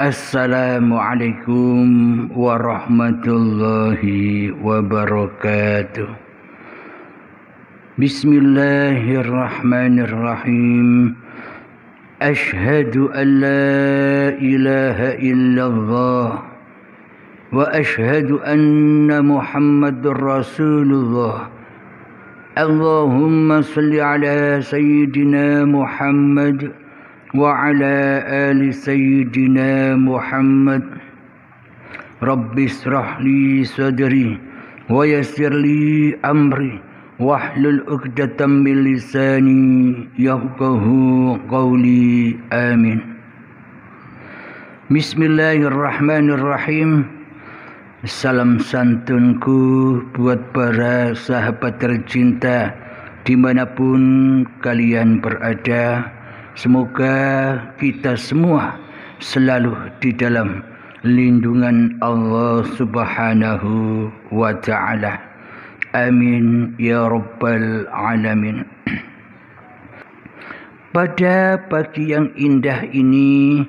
Assalamualaikum warahmatullahi wabarakatuh. Bismillahirrahmanirrahim. Ashhadu an la ilaha illallah wa ashhadu anna Muhammadur Rasulullah. Allahumma salli ala sayyidina Muhammad wa ala ali sayyidina Muhammad. Rabbi israh li sadri wa yassir li amri wahlul 'uqdatam min lisani yafqahu qawli. Amin. Bismillahirrahmanirrahim. Salam santunku buat para sahabat tercinta dimanapun kalian berada. Semoga kita semua selalu di dalam lindungan Allah Subhanahu wa ta'ala. Amin ya rabbal alamin. Pada pagi yang indah ini,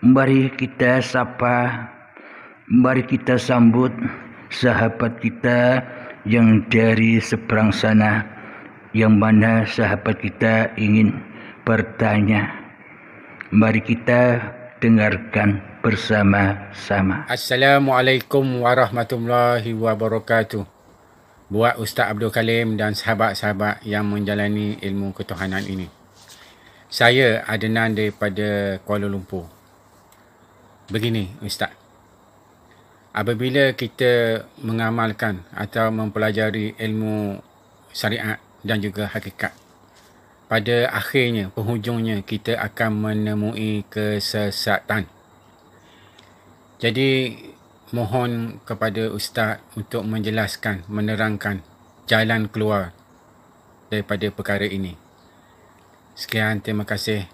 mari kita sapa, mari kita sambut sahabat kita yang dari seberang sana, yang mana sahabat kita ingin bertanya. Mari kita dengarkan bersama-sama. Assalamualaikum warahmatullahi wabarakatuh. Buat Ustaz Abdul Kalim dan sahabat-sahabat yang menjalani ilmu ketuhanan ini. Saya Adnan daripada Kuala Lumpur. Begini Ustaz, apabila kita mengamalkan atau mempelajari ilmu syariat dan juga hakikat, pada akhirnya, penghujungnya kita akan menemui kesesatan. Jadi, mohon kepada Ustaz untuk menjelaskan, menerangkan jalan keluar daripada perkara ini. Sekian, terima kasih.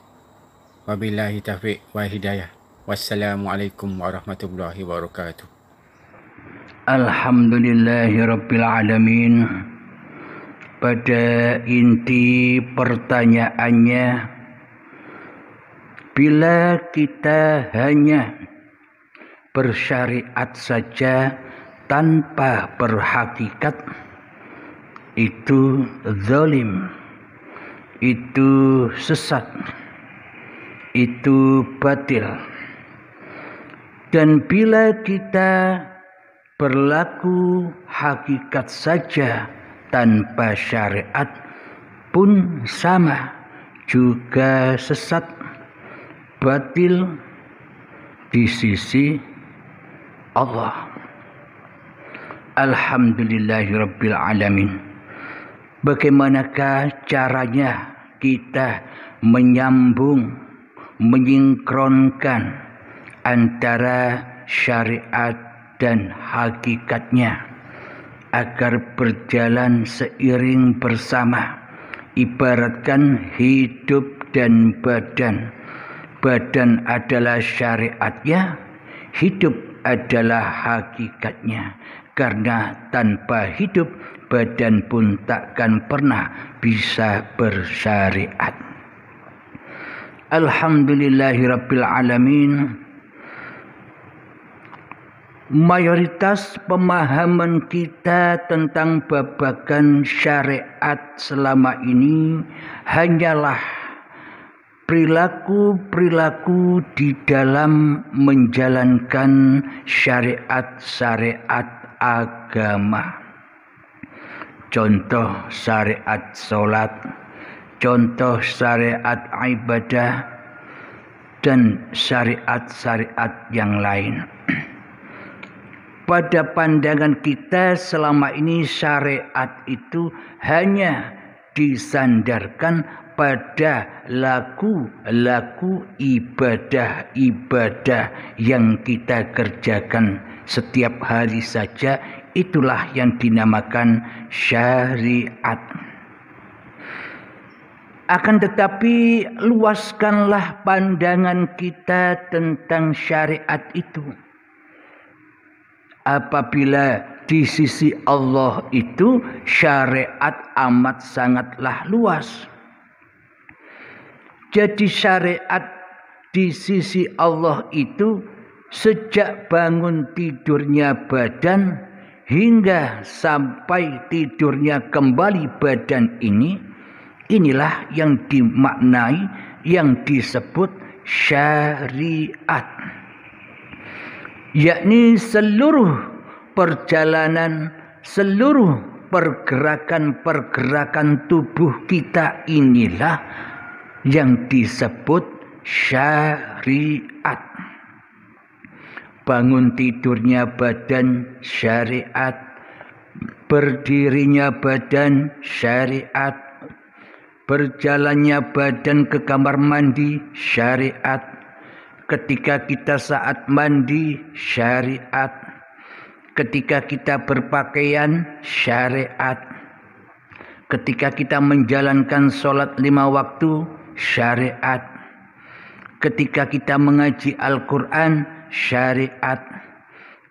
Wabillahi taufiq wa hidayah. Wassalamualaikum warahmatullahi wabarakatuh. Alhamdulillahirabbil alamin. Pada inti pertanyaannya, bila kita hanya bersyariat saja tanpa berhakikat, itu zalim, itu sesat, itu batil. Dan bila kita berlaku hakikat saja tanpa syariat pun sama, juga sesat, batil di sisi Allah. Alhamdulillahirabbil alamin. Bagaimanakah caranya kita menyambung, menyinkronkan antara syariat dan hakikatnya agar berjalan seiring bersama? Ibaratkan hidup dan badan. Badan adalah syariatnya, hidup adalah hakikatnya. Karena tanpa hidup, badan pun takkan pernah bisa bersyariat. Alhamdulillahirabbil alamin. Mayoritas pemahaman kita tentang babagan syariat selama ini hanyalah perilaku-perilaku di dalam menjalankan syariat-syariat agama. Contoh syariat solat, contoh syariat ibadah, dan syariat-syariat yang lain. Pada pandangan kita selama ini syariat itu hanya disandarkan pada laku-laku ibadah-ibadah yang kita kerjakan setiap hari saja. Itulah yang dinamakan syariat. Akan tetapi luaskanlah pandangan kita tentang syariat itu. Apabila di sisi Allah itu syariat amat sangatlah luas. Jadi syariat di sisi Allah itu sejak bangun tidurnya badan hingga sampai tidurnya kembali badan ini, inilah yang dimaknai, yang disebut syariat. Yakni seluruh perjalanan, seluruh pergerakan-pergerakan tubuh kita inilah yang disebut syariat. Bangun tidurnya badan syariat, berdirinya badan syariat, berjalannya badan ke kamar mandi syariat, ketika kita saat mandi syariat, ketika kita berpakaian syariat, ketika kita menjalankan sholat 5 waktu syariat, ketika kita mengaji Al-Quran syariat,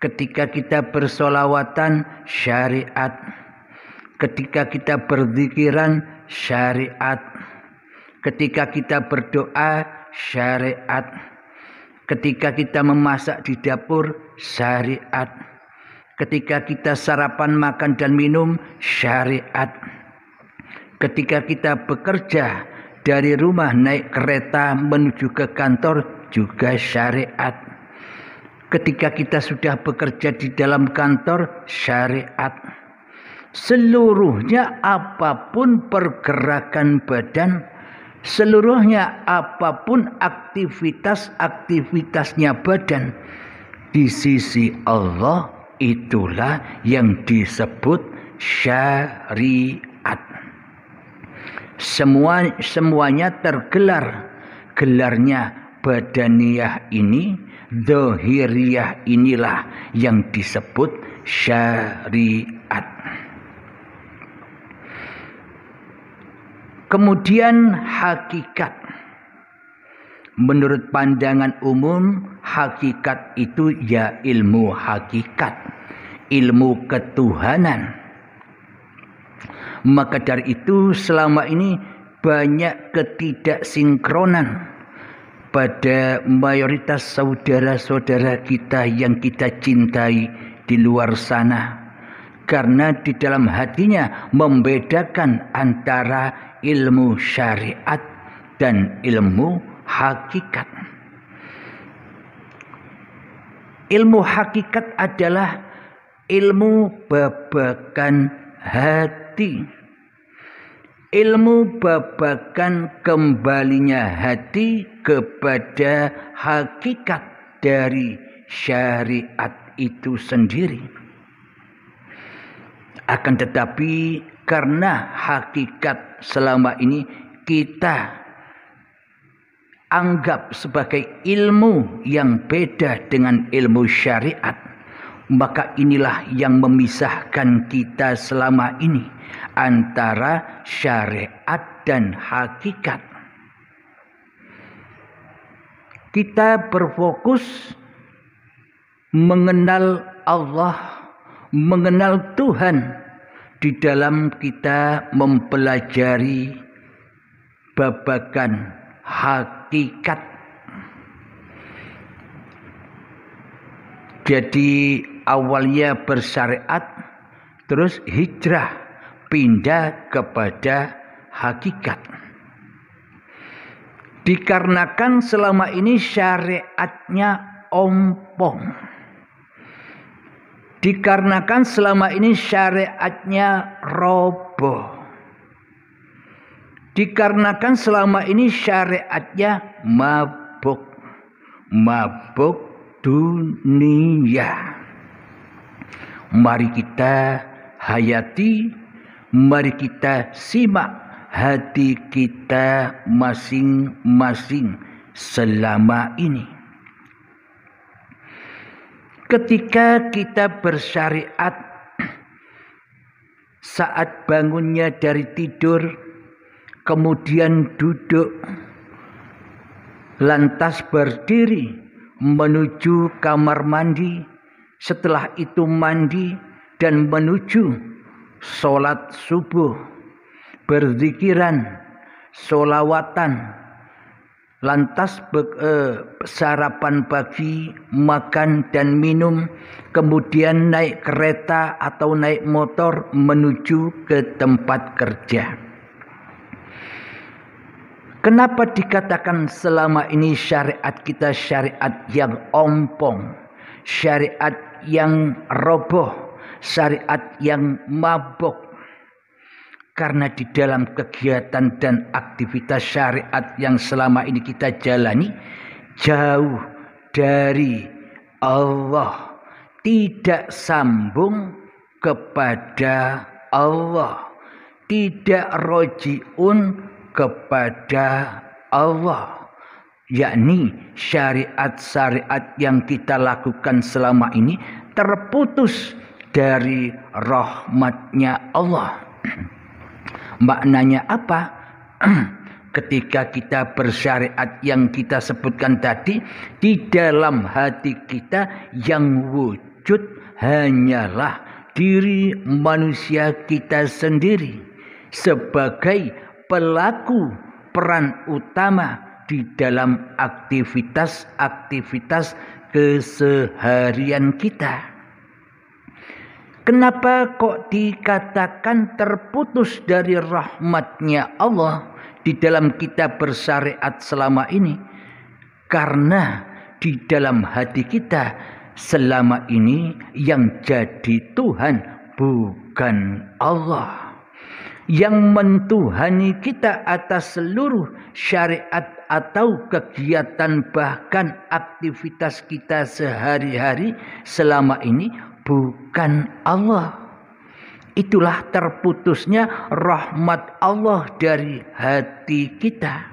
ketika kita bersolawatan syariat, ketika kita berzikiran syariat, ketika kita berdoa syariat, ketika kita memasak di dapur syariat, ketika kita sarapan, makan dan minum syariat, ketika kita bekerja dari rumah naik kereta menuju ke kantor juga syariat, ketika kita sudah bekerja di dalam kantor syariat. Seluruhnya apapun pergerakan badan, seluruhnya apapun aktivitasnya badan, di sisi Allah itulah yang disebut syariat. Semuanya tergelar, gelarnya badaniyah ini, zahiriyah inilah yang disebut syariat. Kemudian hakikat. Menurut pandangan umum, hakikat itu ya ilmu hakikat, ilmu ketuhanan. Maka dari itu selama ini banyak ketidaksinkronan pada mayoritas saudara-saudara kita yang kita cintai di luar sana, karena di dalam hatinya membedakan antara ilmu syariat dan ilmu hakikat. Ilmu hakikat adalah ilmu babakan hati, ilmu babakan kembalinya hati kepada hakikat dari syariat itu sendiri. Akan tetapi karena hakikat selama ini kita anggap sebagai ilmu yang beda dengan ilmu syariat, maka inilah yang memisahkan kita selama ini antara syariat dan hakikat. Kita berfokus mengenal Allah, mengenal Tuhan di dalam kita mempelajari babakan hakikat. Jadi awalnya bersyariat, terus hijrah, pindah kepada hakikat. Dikarenakan selama ini syariatnya ompong, dikarenakan selama ini syariatnya roboh, dikarenakan selama ini syariatnya mabuk dunia. Mari kita hayati, mari kita simak hati kita masing-masing selama ini. Ketika kita bersyariat, saat bangunnya dari tidur, kemudian duduk, lantas berdiri menuju kamar mandi, setelah itu mandi dan menuju sholat subuh, berzikiran, sholawatan, lantas sarapan pagi, makan dan minum, kemudian naik kereta atau naik motor menuju ke tempat kerja. Kenapa dikatakan selama ini syariat kita syariat yang ompong, syariat yang roboh, syariat yang mabuk? Karena di dalam kegiatan dan aktivitas syariat yang selama ini kita jalani jauh dari Allah, tidak sambung kepada Allah, tidak rojiun kepada Allah, yakni syariat-syariat yang kita lakukan selama ini terputus dari rahmatnya Allah. Maknanya apa? Ketika kita bersyariat yang kita sebutkan tadi, di dalam hati kita yang wujud hanyalah diri manusia kita sendiri sebagai pelaku peran utama di dalam aktivitas-aktivitas keseharian kita. Kenapa kok dikatakan terputus dari rahmatnya Allah di dalam kita bersyariat selama ini? Karena di dalam hati kita selama ini yang jadi Tuhan bukan Allah. Yang mentuhani kita atas seluruh syariat atau kegiatan bahkan aktivitas kita sehari-hari selama ini bukan Allah. Itulah terputusnya rahmat Allah dari hati kita.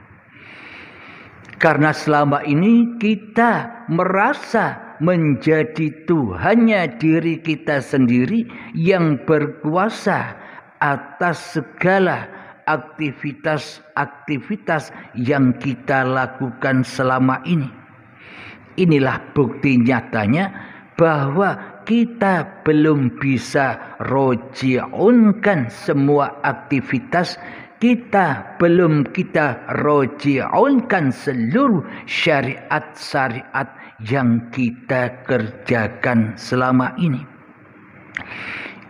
Karena selama ini kita merasa menjadi Tuhannya diri kita sendiri yang berkuasa atas segala aktivitas-aktivitas yang kita lakukan selama ini. Inilah bukti nyatanya bahwa kita belum bisa roji'unkan semua aktivitas, kita belum kita roji'unkan seluruh syariat-syariat yang kita kerjakan selama ini.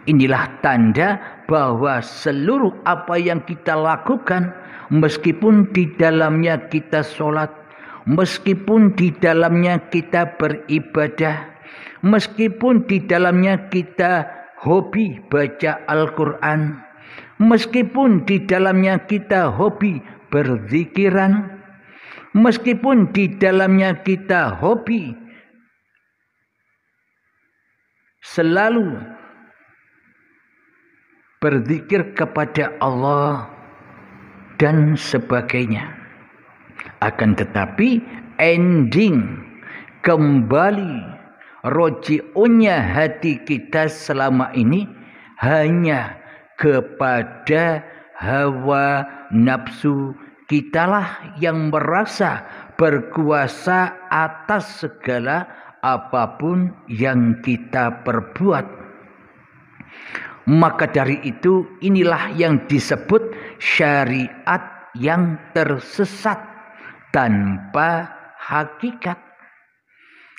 Inilah tanda bahwa seluruh apa yang kita lakukan, meskipun di dalamnya kita sholat, meskipun di dalamnya kita beribadah, meskipun di dalamnya kita hobi baca Al-Quran, meskipun di dalamnya kita hobi berzikiran, meskipun di dalamnya kita hobi selalu berzikir kepada Allah dan sebagainya. Akan tetapi ending kembali roji'unnya hati kita selama ini hanya kepada hawa nafsu kitalah yang merasa berkuasa atas segala apapun yang kita perbuat. Maka dari itu inilah yang disebut syariat yang tersesat tanpa hakikat.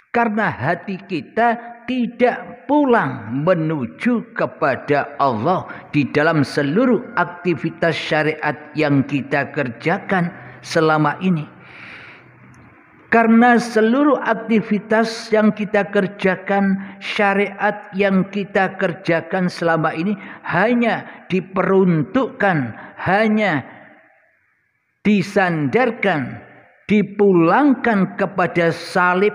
Karena hati kita tidak pulang menuju kepada Allah di dalam seluruh aktivitas syariat yang kita kerjakan selama ini. Karena seluruh aktivitas yang kita kerjakan, syariat yang kita kerjakan selama ini hanya diperuntukkan, hanya disandarkan, dipulangkan kepada salib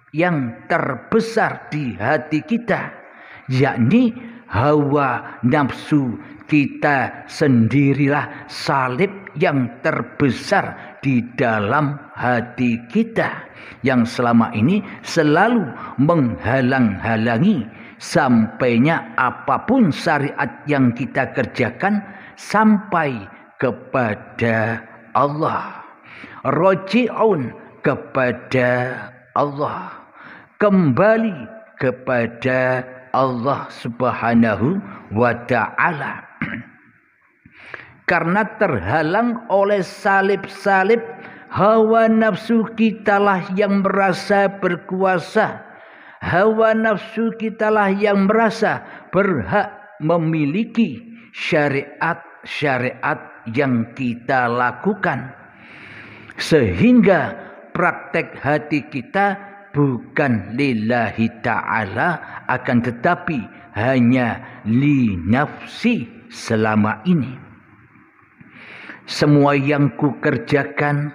yang terbesar di hati kita, yakni hawa nafsu kita sendirilah salib yang terbesar di dalam hati kita, yang selama ini selalu menghalang-halangi sampainya apapun syariat yang kita kerjakan sampai kepada Allah. Roji'un kepada Allah, kembali kepada Allah Subhanahu wa ta'ala. Karena terhalang oleh salib-salib Hawa nafsu kitalah yang merasa berkuasa. Hawa nafsu kitalah yang merasa berhak memiliki syariat-syariat yang kita lakukan. Sehingga praktek hati kita bukan lillahi ta'ala, akan tetapi hanya li nafsi selama ini. Semua yang ku kerjakan,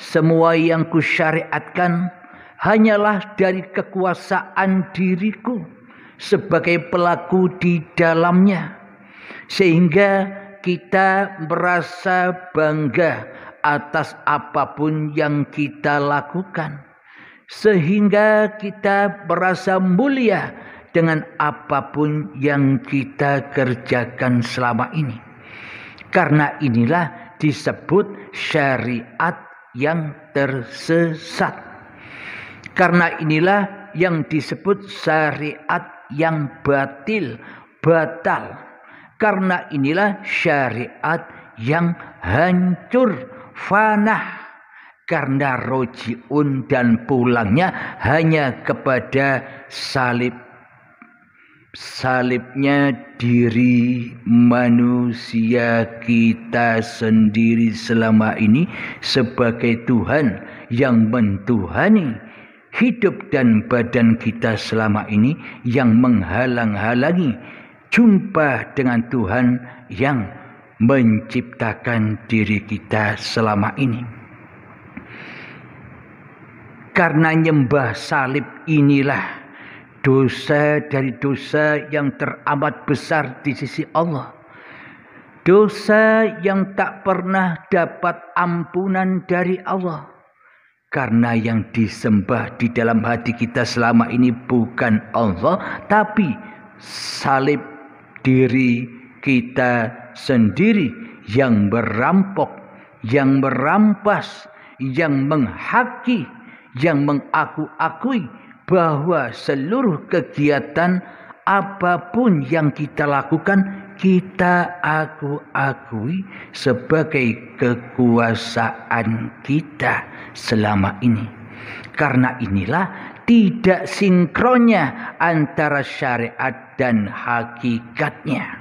semua yang ku syariatkan hanyalah dari kekuasaan diriku sebagai pelaku di dalamnya. Sehingga kita merasa bangga atas apapun yang kita lakukan. Sehingga kita merasa mulia dengan apapun yang kita kerjakan selama ini. Karena inilah disebut syariat yang tersesat. Karena inilah yang disebut syariat yang batal. Karena inilah syariat yang hancur, fana. Karena rojiun dan pulangnya hanya kepada salib. Salibnya diri manusia kita sendiri selama ini sebagai Tuhan yang mentuhani hidup dan badan kita selama ini, yang menghalang-halangi jumpa dengan Tuhan yang menciptakan diri kita selama ini. Karena nyembah salib inilah dosa dari dosa yang teramat besar di sisi Allah. Dosa yang tak pernah dapat ampunan dari Allah. Karena yang disembah di dalam hati kita selama ini bukan Allah, tapi salib diri kita sendiri yang merampok, yang merampas, yang menghaki, yang mengaku-akui bahwa seluruh kegiatan apapun yang kita lakukan, kita akui sebagai kekuasaan kita selama ini. Karena inilah tidak sinkronnya antara syariat dan hakikatnya.